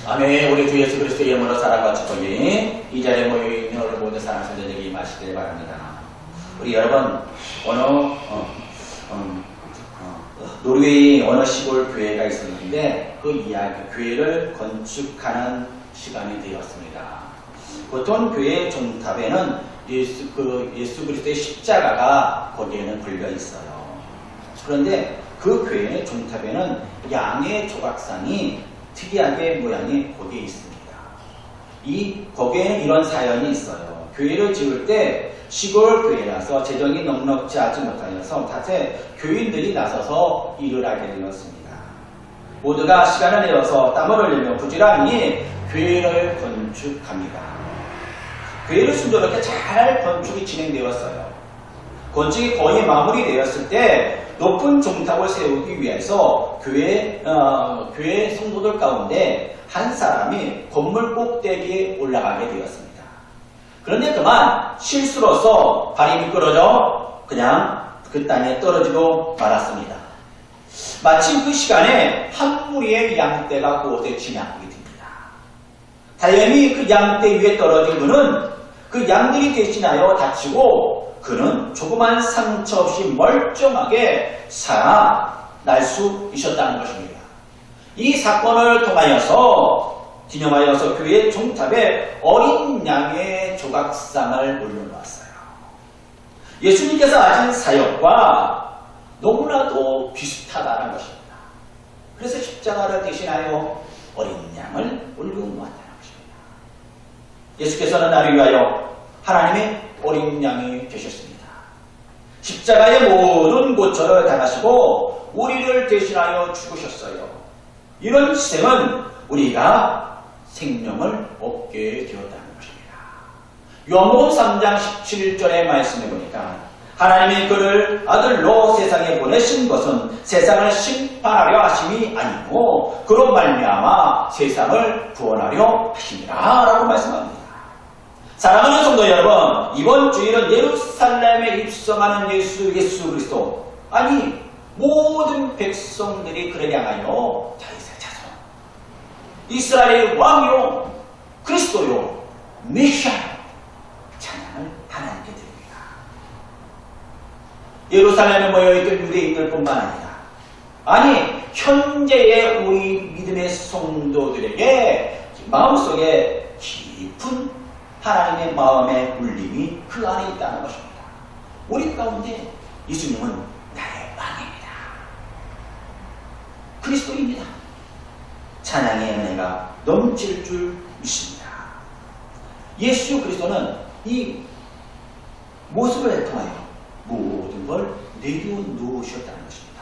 아멘. 우리 주 예수 그리스도의 이름으로 사랑과 축복이 이 자리에 모여있는 우리 모든 사랑 성도들에게 임하시길 바랍니다. 우리 여러분 노르웨이 어느 시골 교회가 있었는데 그 이야기 교회를 건축하는 시간이 되었습니다. 보통 교회 종탑에는 예수 그리스도의 십자가가 거기에는 걸려 있어요. 그런데 그 교회의 종탑에는 양의 조각상이 특이하게 모양이 거기에 있습니다. 거기에는 이런 사연이 있어요. 교회를 지을 때 시골 교회라서 재정이 넉넉지 않지 못하여서 탓에 교인들이 나서서 일을 하게 되었습니다. 모두가 시간을 내어서 땀을 흘리며 부지런히 교회를 건축합니다. 교회를 순조롭게 잘 건축이 진행되었어요. 건축이 거의 마무리되었을 때 높은 종탑을 세우기 위해서 교회 성도들 가운데 한 사람이 건물 꼭대기에 올라가게 되었습니다. 그런데 그만 실수로서 발이 미끄러져 그냥 그 땅에 떨어지고 말았습니다. 마침 그 시간에 한 무리의 양떼가 그곳에 지나가게 됩니다. 다행히 그 양떼 위에 떨어진 그는 그 양들이 대신하여 다치고 그는 조그만 상처 없이 멀쩡하게 살아날 수 있었다는 것입니다. 이 사건을 기념하여서 교회 종탑에 어린 양의 조각상을 올려놓았어요. 예수님께서 하신 사역과 너무나도 비슷하다는 것입니다. 그래서 십자가를 대신하여 어린 양을 올려놓았다는 것입니다. 예수께서는 나를 위하여 하나님의 어린 양이 되셨습니다. 십자가의 모든 고초를 당하시고 우리를 대신하여 죽으셨어요. 이런 희생은 우리가 생명을 얻게 되었다는 것입니다. 요한복음 3장 17절의 말씀해 보니까 하나님이 그를 아들로 세상에 보내신 것은 세상을 심판하려 하심이 아니고 그로 말미암아 세상을 구원하려 하심이라 라고 말씀합니다. 사랑하는 성도 여러분, 이번 주일은 예루살렘에 입성하는 예수 그리스도, 아니 모든 백성들이 그를 향하여 다윗의 자손, 이스라엘의 왕이요 그리스도요 메시아요 찬양을 하나님께 드립니다. 예루살렘에 모여있던 유대인들뿐만 아니라 아니 현재의 우리 믿음의 성도들에게 마음속에 깊은 하나님의 마음의 울림이 그 안에 있다는 것입니다. 우리 가운데 예수님은 나의 왕입니다. 그리스도입니다. 찬양의 은혜가 넘칠 줄 믿습니다. 예수 그리스도는 이 모습을 통하여 모든 걸 내려놓으셨다는 것입니다.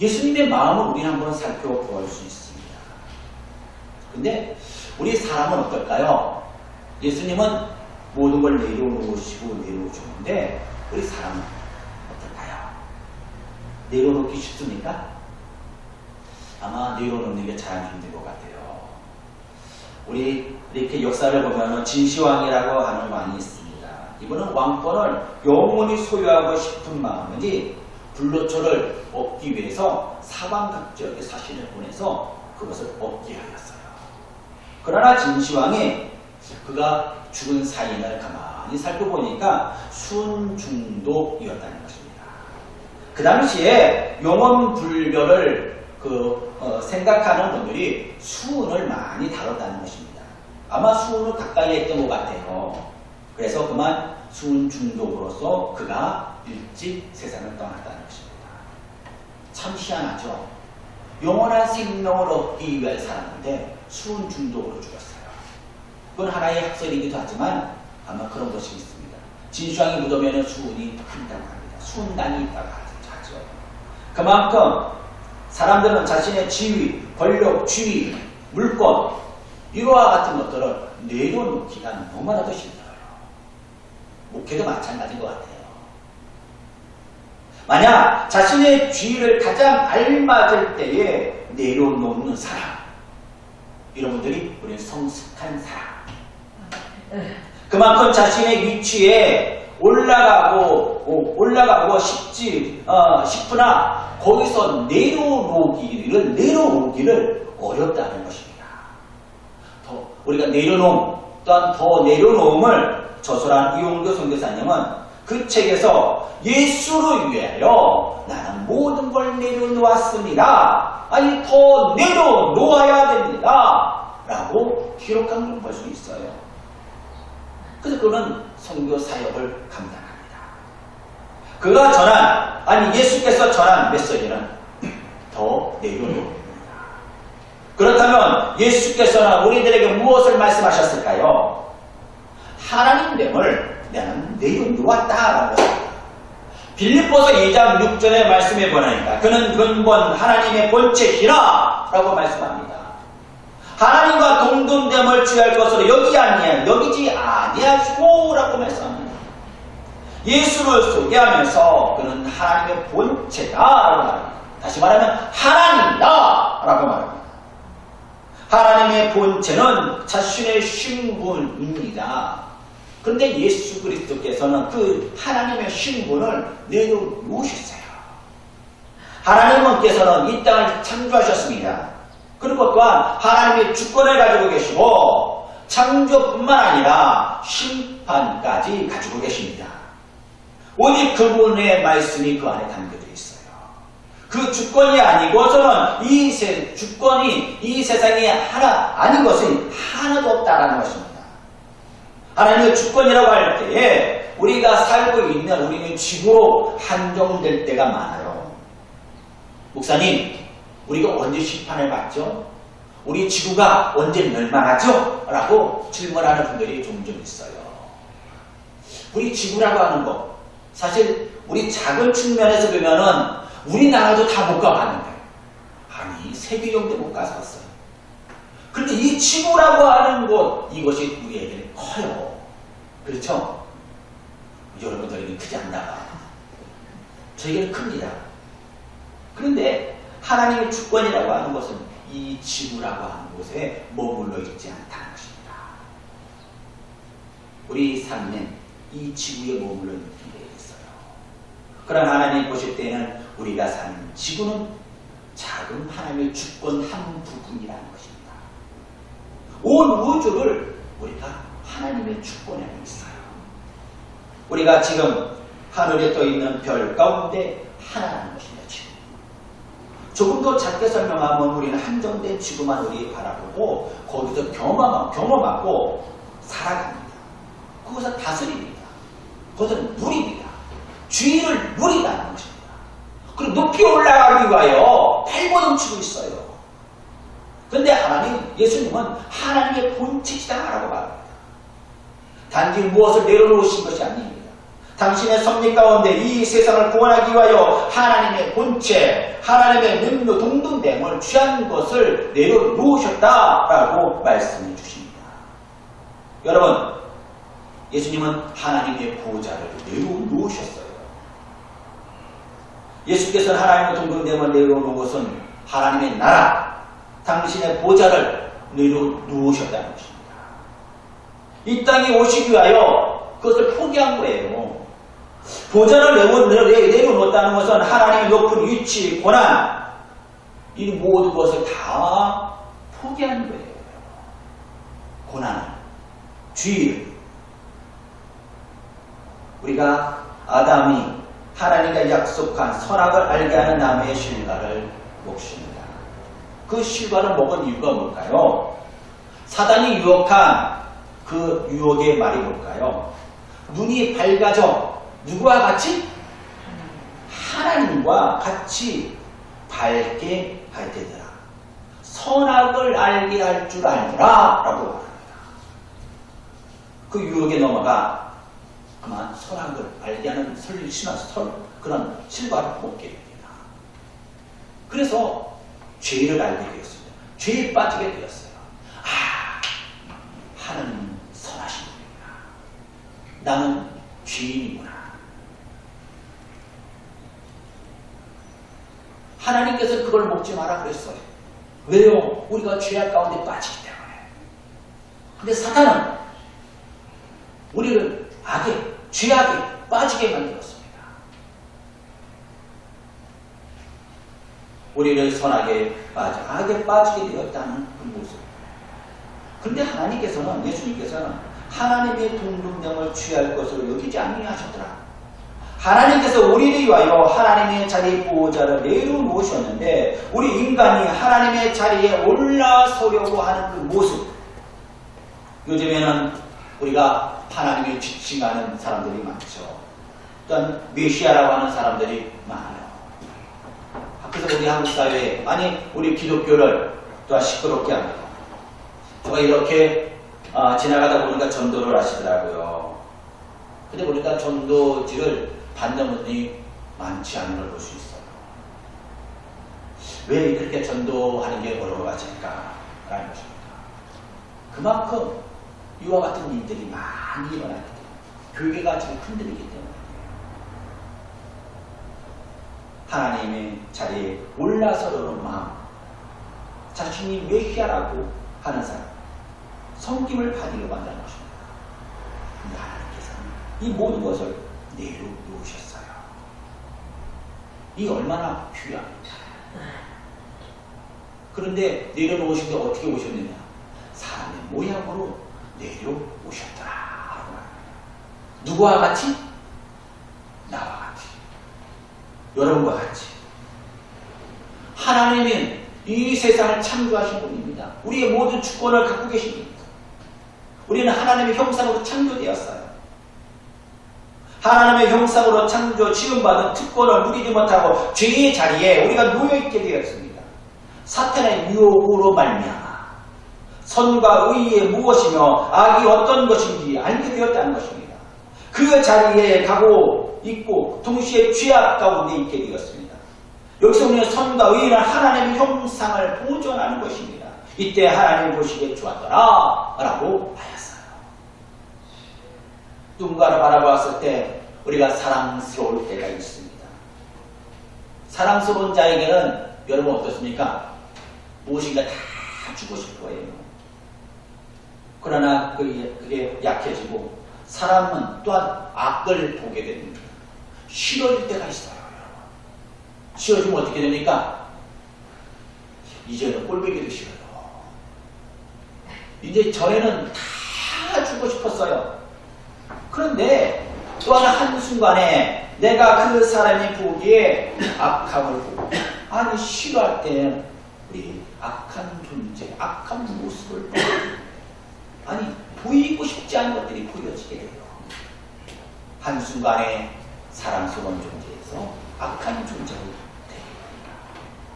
예수님의 마음을 우리는 한번 살펴볼 수 있습니다. 근데 우리 사람은 어떨까요? 예수님은 모든 걸 내려놓으시고 내려주는데 우리 사람은 어떨까요? 내려놓기 쉽습니까? 아마 내려놓는 게 잘 힘든 것 같아요. 우리 이렇게 역사를 보면 진시황이라고 하는 왕이 있습니다. 이분은 왕권을 영원히 소유하고 싶은 마음이지 불로초를 얻기 위해서 사방각지역에 사신을 보내서 그것을 얻게 하였어요. 그러나 진시황이 그가 죽은 사인을 가만히 살펴보니까 순중독이었다는 것입니다. 그 당시에 영원불멸을 생각하는 분들이 수은을 많이 다뤘다는 것입니다. 아마 수은을 가까이 했던 것 같아요. 그래서 그만 수은 중독으로서 그가 일찍 세상을 떠났다는 것입니다. 참 희한하죠. 영원한 생명을 얻기 위해 살았는데 수은 중독으로 죽었어요. 그건 하나의 학설이기도 하지만 아마 그런 것이 있습니다. 진시황의 무덤에는 수은이 있다고 합니다. 수은단이 있다고 하죠. 그만큼 사람들은 자신의 지위, 권력, 지위, 물권 이와 같은 것들을 내려놓기가 너무나도 힘들어요. 목회도 마찬가지인 것 같아요. 만약 자신의 지위를 가장 알맞을 때에 내려놓는 사람, 이런 분들이 우리는 성숙한 사람. 그만큼 자신의 위치에 올라가고 싶으나 거기서 내려오기를 어렵다는 것입니다. 우리가 내려놓음 또한 더 내려놓음을 저술한 이용교 선교사님은 그 책에서 예수를 위하여 나는 모든 걸 내려놓았습니다. 아니 더 내려놓아야 됩니다. 라고 기록한 걸 볼 수 있어요. 그래서 그는 선교 사역을 감당합니다. 그가 전한 아니 예수께서 전한 메시지는 더 내려놓습니다. 그렇다면 예수께서는 우리들에게 무엇을 말씀하셨을까요? 하나님됨을 나는 내려놓았다라고 합니다. 빌립보서 2장 6절의 말씀에 보니까 그는 근본 하나님의 본체시라 라고 말씀합니다. 하나님과 동등됨을 취할 것으로 여기지 아니하시고 라고 말씀합니다. 예수를 소개하면서 그는 하나님의 본체다 라고 말합니다. 다시 말하면 하나님이다 라고 말합니다. 하나님의 본체는 자신의 신분입니다. 그런데 예수 그리스도께서는 그 하나님의 신분을 내려놓으셨어요. 하나님께서는 이 땅을 창조하셨습니다. 그리고 또한 하나님의 주권을 가지고 계시고 창조뿐만 아니라 심판까지 가지고 계십니다. 오직 그분의 말씀이 그 안에 담겨져 있어요. 그 주권이 아니고서는 주권이 이 세상에 하나 아닌 것은 하나도 없다라는 것입니다. 하나님의 주권이라고 할 때에 우리가 살고 있는 우리는 지구로 한정될 때가 많아요. 목사님, 우리가 언제 심판을 받죠? 우리 지구가 언제 멸망하죠? 라고 질문하는 분들이 종종 있어요. 우리 지구라고 하는 것, 사실 우리 작은 측면에서 보면은 우리나라도 다 못 가봤는데, 아니 세계 정도 못 가서 왔어요. 그런데 이 지구라고 하는 곳, 이것이 우리에게는 커요. 그렇죠? 여러분들에게는 크지 않나. 저에게는 큽니다. 그런데 하나님의 주권이라고 하는 것은 이 지구라고 하는 곳에 머물러 있지 않다는 것입니다. 우리 삶은 이 지구에 머물러 있는 게 있어요. 그러나 하나님 보실 때는 우리가 사는 지구는 작은 하나님의 주권 한 부분이라는 것입니다. 온 우주를 우리가 하나님의 주권 안에 있어요. 우리가 지금 하늘에 떠 있는 별 가운데 하나라는 것입니다. 조금 더 작게 설명하면 우리는 한정된 지구만 우리 바라보고 거기서 경험하고 살아갑니다. 그것은 다스립니다. 그것은 누립니다. 주인을 누리다는 것입니다. 그리고 높이 올라가기 위하여 발버둥치고 있어요. 그런데 예수님은 하나님의 본체시다라고 말합니다. 단지 무엇을 내려놓으신 것이 아닙니다. 당신의 섭리 가운데 이 세상을 구원하기 위하여 하나님의 본체, 하나님의 능력 동등됨을 취한 것을 내려놓으셨다라고 말씀해 주십니다. 여러분, 예수님은 하나님의 보좌를 내려놓으셨어요. 예수께서는 하나님의 동등됨을 내려놓은 것은 하나님의 나라, 당신의 보좌를 내려놓으셨다는 것입니다. 이 땅에 오시기 위하여 그것을 포기한 거예요. 보좌를 내려놓았다는 것은 하나님의 높은 위치, 고난, 이 모든 것을 다 포기한 거예요. 고난, 죄. 우리가 아담이 하나님과 약속한 선악을 알게 하는 나무의 실과를 먹습니다. 그 실과를 먹은 이유가 뭘까요? 사단이 유혹한 그 유혹의 말이 뭘까요? 눈이 밝아져 누구와 같이? 하나님과 같이 밝게 할 때더라. 선악을 알게 할 줄 알더라 라고 말합니다. 그 유혹에 넘어가 그만 선악을 알게 하는 그런 실과를 먹게 됩니다. 그래서 죄를 알게 되었습니다. 죄에 빠지게 되었어요. 하나님은 선하신 분이구나. 나는 죄인이구나. 하나님께서 그걸 먹지 마라 그랬어요. 왜요? 우리가 죄악 가운데 빠지기 때문에. 근데 사탄은 우리를 죄악에 빠지게 만들었습니다. 우리를 선악에 악에 빠지게 되었다는 그 모습. 그런데 하나님께서는, 예수님께서는 하나님의 동등됨을 취할 것으로 여기지 아니하셨더라. 하나님께서 우리를 위하여 하나님의 자리 보호자를 내려놓으셨는데 우리 인간이 하나님의 자리에 올라서려고 하는 그 모습, 요즘에는 우리가 하나님을 지칭하는 사람들이 많죠. 또한 메시아라고 하는 사람들이 많아요. 그래서 우리 한국 사회에, 아니 우리 기독교를 또한 시끄럽게 합니다. 제가 이렇게 지나가다 보니까 전도를 하시더라고요. 근데 보니까 전도지를 받는 분이 많지 않은 걸 볼 수 있어요. 왜 그렇게 전도하는 게 어려워질까? 라는 것입니다. 그만큼 이와 같은 일들이 많이 일어나기 때문에, 교회가 지금 흔들리기 때문에 하나님의 자리에 올라서려는 마음, 자신이 메시아라고 하는 사람, 섬김을 받으려고 한다는 것입니다. 근데 하나님께서는 이 모든 것을 내려놓으셨어요. 이 얼마나 귀합니다. 그런데 내려놓으신데 어떻게 오셨느냐? 사람의 모양으로 내려오셨더라. 누구와 같이? 나와 같이. 여러분과 같이. 하나님은 이 세상을 창조하신 분입니다. 우리의 모든 주권을 갖고 계신 분입니다. 우리는 하나님의 형상으로 창조되었어요. 하나님의 형상으로 창조 지음받은 특권을 누리지 못하고 죄의 자리에 우리가 놓여있게 되었습니다. 사탄의 유혹으로 말미암아 선과 의의 무엇이며 악이 어떤 것인지 알게 되었다는 것입니다. 그 자리에 가고 있고 동시에 죄악 가운데 있게 되었습니다. 여기서 우리는 선과 의는 하나님의 형상을 보존하는 것입니다. 이때 하나님 보시기에 좋았더라 라고 하였어요. 누군가를 바라보았을 때 우리가 사랑스러울 때가 있습니다. 사랑스러운 자에게는 여러분 어떻습니까? 무엇인가 다 주고 싶어해요. 그러나 그게 약해지고 사람은 또한 악을 보게 됩니다. 싫어질 때가 있어요. 싫어지면 어떻게 됩니까? 이제는 꼴보기도 싫어요. 이제 전에는 다 주고 싶었어요. 그런데 또한 한순간에 내가 그 사람이 보기에 악함을 보고, 아니 싫어할 때는 우리 악한 존재, 악한 모습을 보고, 아니 보이고 싶지 않은 것들이 보여지게 돼요. 한순간에 사랑스러운 존재에서 악한 존재로 됩니다.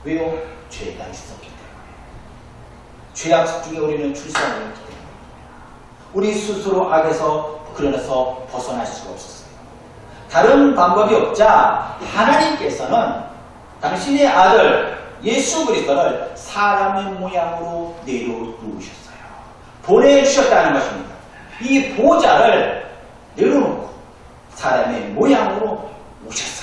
왜요? 죄가 있었기 때문에. 죄악 중에 우리는 출생을 했기 때문에 우리 스스로 악에서 그러면서 벗어날 수가 없었어요. 다른 방법이 없자 하나님께서는 당신의 아들 예수 그리스도를 사람의 모양으로 내려놓으셨어요. 보내주셨다는 것입니다. 이 보좌를 내려놓고 사람의 모양으로 오셨어요.